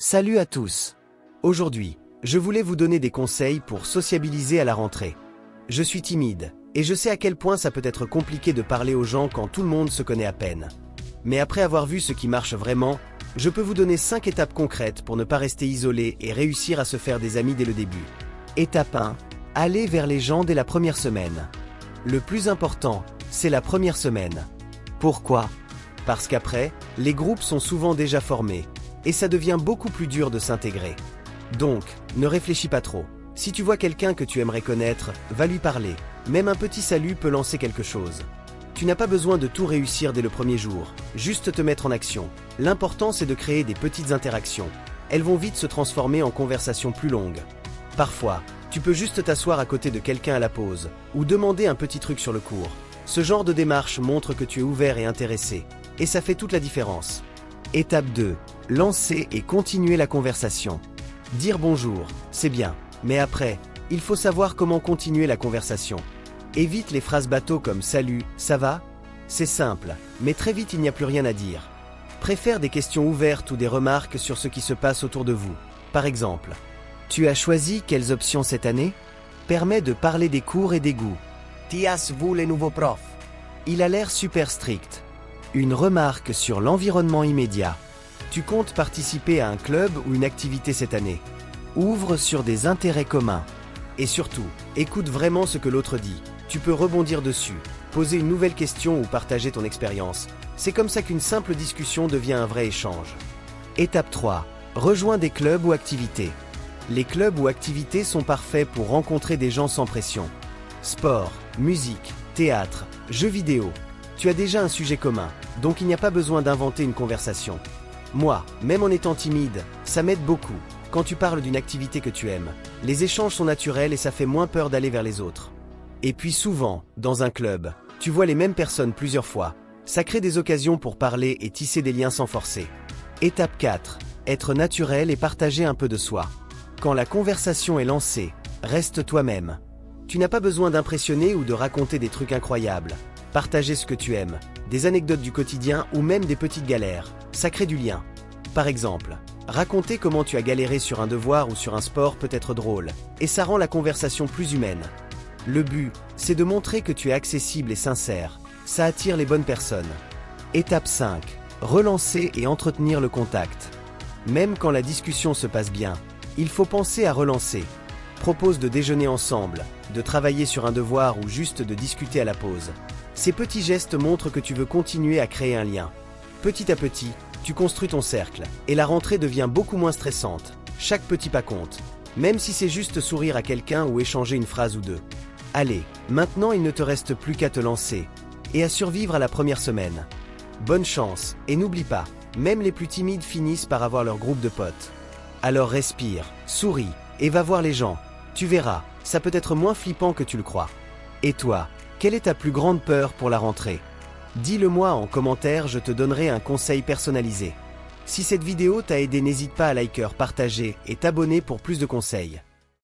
Salut à tous. Aujourd'hui, je voulais vous donner des conseils pour sociabiliser à la rentrée. Je suis timide, et je sais à quel point ça peut être compliqué de parler aux gens quand tout le monde se connaît à peine. Mais après avoir vu ce qui marche vraiment, je peux vous donner 5 étapes concrètes pour ne pas rester isolé et réussir à se faire des amis dès le début. Étape 1. Aller vers les gens dès la première semaine. Le plus important, c'est la première semaine. Pourquoi ? Parce qu'après, les groupes sont souvent déjà formés, et ça devient beaucoup plus dur de s'intégrer. Donc, ne réfléchis pas trop. Si tu vois quelqu'un que tu aimerais connaître, va lui parler. Même un petit salut peut lancer quelque chose. Tu n'as pas besoin de tout réussir dès le premier jour, juste te mettre en action. L'important c'est de créer des petites interactions. Elles vont vite se transformer en conversations plus longues. Parfois, tu peux juste t'asseoir à côté de quelqu'un à la pause, ou demander un petit truc sur le cours. Ce genre de démarche montre que tu es ouvert et intéressé, et ça fait toute la différence. Étape 2. Lancer et continuer la conversation. Dire bonjour, c'est bien, mais après, il faut savoir comment continuer la conversation. Évite les phrases bateau comme « Salut, ça va ?» C'est simple, mais très vite il n'y a plus rien à dire. Préfère des questions ouvertes ou des remarques sur ce qui se passe autour de vous. Par exemple, « Tu as choisi quelles options cette année ?» Permet de parler des cours et des goûts. « Tias-vous les nouveaux profs ?» Il a l'air super strict. Une remarque sur l'environnement immédiat. Tu comptes participer à un club ou une activité cette année. Ouvre sur des intérêts communs. Et surtout, écoute vraiment ce que l'autre dit. Tu peux rebondir dessus, poser une nouvelle question ou partager ton expérience. C'est comme ça qu'une simple discussion devient un vrai échange. Étape 3. Rejoins des clubs ou activités. Les clubs ou activités sont parfaits pour rencontrer des gens sans pression. Sport, musique, théâtre, jeux vidéo. Tu as déjà un sujet commun, donc il n'y a pas besoin d'inventer une conversation. Moi, même en étant timide, ça m'aide beaucoup. Quand tu parles d'une activité que tu aimes, les échanges sont naturels et ça fait moins peur d'aller vers les autres. Et puis souvent, dans un club, tu vois les mêmes personnes plusieurs fois. Ça crée des occasions pour parler et tisser des liens sans forcer. Étape 4. Être naturel et partager un peu de soi. Quand la conversation est lancée, reste toi-même. Tu n'as pas besoin d'impressionner ou de raconter des trucs incroyables. Partager ce que tu aimes, des anecdotes du quotidien ou même des petites galères, ça crée du lien. Par exemple, raconter comment tu as galéré sur un devoir ou sur un sport peut être drôle, et ça rend la conversation plus humaine. Le but, c'est de montrer que tu es accessible et sincère, ça attire les bonnes personnes. Étape 5. Relancer et entretenir le contact. Même quand la discussion se passe bien, il faut penser à relancer. Propose de déjeuner ensemble, de travailler sur un devoir ou juste de discuter à la pause. Ces petits gestes montrent que tu veux continuer à créer un lien. Petit à petit, tu construis ton cercle, et la rentrée devient beaucoup moins stressante. Chaque petit pas compte, même si c'est juste sourire à quelqu'un ou échanger une phrase ou deux. Allez, maintenant il ne te reste plus qu'à te lancer, et à survivre à la première semaine. Bonne chance, et n'oublie pas, même les plus timides finissent par avoir leur groupe de potes. Alors respire, souris, et va voir les gens. Tu verras, ça peut être moins flippant que tu le crois. Et toi, quelle est ta plus grande peur pour la rentrée ? Dis-le-moi en commentaire, je te donnerai un conseil personnalisé. Si cette vidéo t'a aidé, n'hésite pas à liker, partager et t'abonner pour plus de conseils.